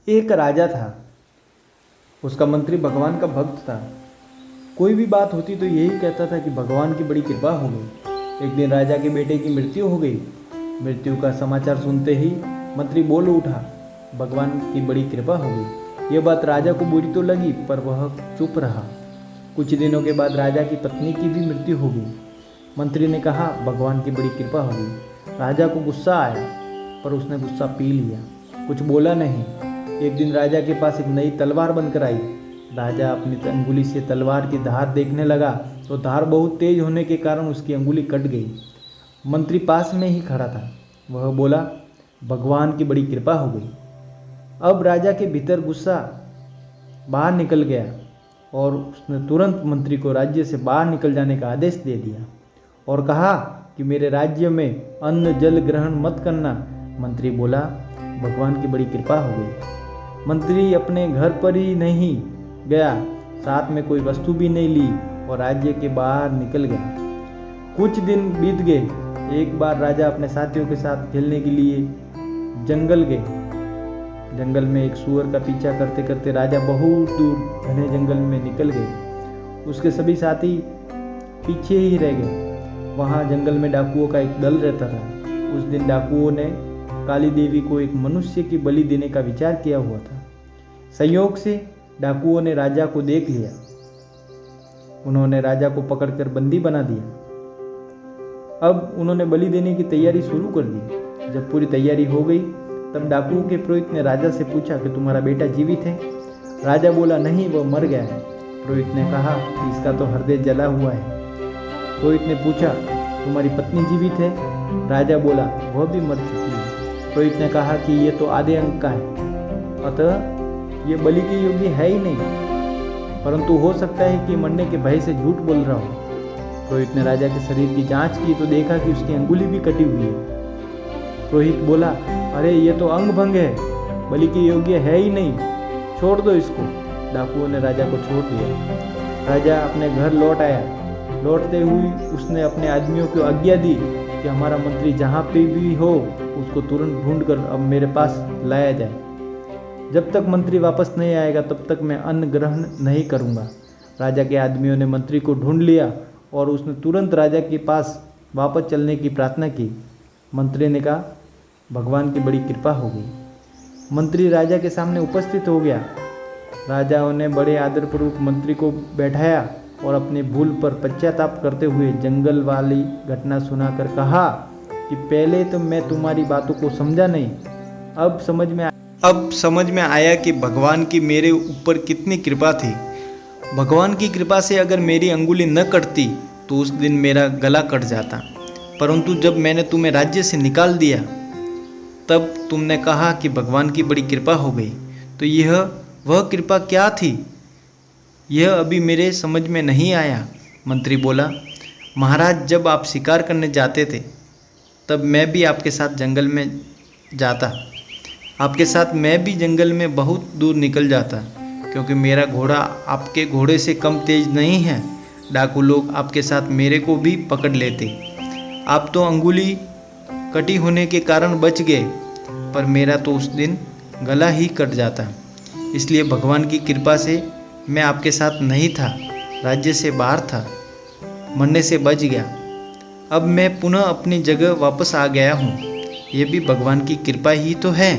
एक राजा था। उसका मंत्री भगवान का भक्त था। कोई भी बात होती तो यही कहता था कि भगवान की बड़ी कृपा हो गई। एक दिन राजा के बेटे की मृत्यु हो गई। मृत्यु का समाचार सुनते ही मंत्री बोल उठा, भगवान की बड़ी कृपा हो गई। यह बात राजा को बुरी तो लगी, पर वह चुप रहा। कुछ दिनों के बाद राजा की पत्नी की भी मृत्यु हो गई। मंत्री ने कहा, भगवान की बड़ी कृपा हो गई। राजा को गुस्सा आया, पर उसने गुस्सा पी लिया, कुछ बोला नहीं। एक दिन राजा के पास एक नई तलवार बनकर आई। राजा अपनी अंगुली से तलवार की धार देखने लगा तो धार बहुत तेज होने के कारण उसकी अंगुली कट गई। मंत्री पास में ही खड़ा था। वह बोला, भगवान की बड़ी कृपा हो गई। अब राजा के भीतर गुस्सा बाहर निकल गया और उसने तुरंत मंत्री को राज्य से बाहर निकल जाने का आदेश दे दिया और कहा कि मेरे राज्य में अन्न जल ग्रहण मत करना। मंत्री बोला, भगवान की बड़ी कृपा हो गई। मंत्री अपने घर पर ही नहीं गया, साथ में कोई वस्तु भी नहीं ली और राज्य के बाहर निकल गया। कुछ दिन बीत गए। एक बार राजा अपने साथियों के साथ खेलने के लिए जंगल गए। जंगल में एक सूअर का पीछा करते करते राजा बहुत दूर घने जंगल में निकल गए। उसके सभी साथी पीछे ही रह गए। वहाँ जंगल में डाकुओं का एक दल रहता था। उस दिन डाकुओं ने काली देवी को एक मनुष्य की बलि देने का विचार किया हुआ था। संयोग से डाकुओं ने राजा को देख लिया। उन्होंने राजा को पकड़कर बंदी बना दिया। अब उन्होंने बलि देने की तैयारी शुरू कर दी। जब पूरी तैयारी हो गई तब डाकुओं के पुरोहित ने राजा से पूछा कि तुम्हारा बेटा जीवित है? राजा बोला, नहीं, वह मर गया है। पुरोहित ने कहा कि इसका तो हृदय जला हुआ है। पुरोहित ने पूछा, तुम्हारी पत्नी जीवित है? राजा बोला, वह भी मर चुकी है। पुरोहित ने कहा कि ये तो आधे अंक का है, अतः ये बलि के योग्य है ही नहीं, परंतु हो सकता है कि मरने के भय से झूठ बोल रहा हो। पुरोहित ने राजा के शरीर की जांच की तो देखा कि उसकी अंगुली भी कटी हुई है। पुरोहित बोला, अरे ये तो अंग भंग है, बलि के योग्य है ही नहीं, छोड़ दो इसको। डाकुओं ने राजा को छोड़ दिया। राजा अपने घर लौट आया। लौटते हुए उसने अपने आदमियों को आज्ञा दी कि हमारा मंत्री जहाँ पे भी हो उसको तुरंत ढूंढ कर अब मेरे पास लाया जाए। जब तक मंत्री वापस नहीं आएगा तब तक मैं अन्न ग्रहण नहीं करूँगा। राजा के आदमियों ने मंत्री को ढूंढ लिया और उसने तुरंत राजा के पास वापस चलने की प्रार्थना की। मंत्री ने कहा, भगवान की बड़ी कृपा हो गई। मंत्री राजा के सामने उपस्थित हो गया। राजाओं ने बड़े आदरपूर्वक मंत्री को बैठाया और अपनी भूल पर पश्चाताप करते हुए जंगल वाली घटना सुनाकर कहा कि पहले तो मैं तुम्हारी बातों को समझा नहीं, अब समझ में आया कि भगवान की मेरे ऊपर कितनी कृपा थी। भगवान की कृपा से अगर मेरी अंगुली न कटती तो उस दिन मेरा गला कट जाता, परंतु जब मैंने तुम्हें राज्य से निकाल दिया तब तुमने कहा कि भगवान की बड़ी कृपा हो गई। तो यह वह कृपा क्या थी, यह अभी मेरे समझ में नहीं आया। मंत्री बोला, महाराज, जब आप शिकार करने जाते थे तब मैं भी आपके साथ जंगल में जाता। आपके साथ मैं भी जंगल में बहुत दूर निकल जाता, क्योंकि मेरा घोड़ा आपके घोड़े से कम तेज नहीं है। डाकू लोग आपके साथ मेरे को भी पकड़ लेते। आप तो अंगुली कटी होने के कारण बच गए, पर मेरा तो उस दिन गला ही कट जाता। इसलिए भगवान की कृपा से मैं आपके साथ नहीं था, राज्य से बाहर था, मरने से बच गया। अब मैं पुनः अपनी जगह वापस आ गया हूँ। ये भी भगवान की कृपा ही तो है।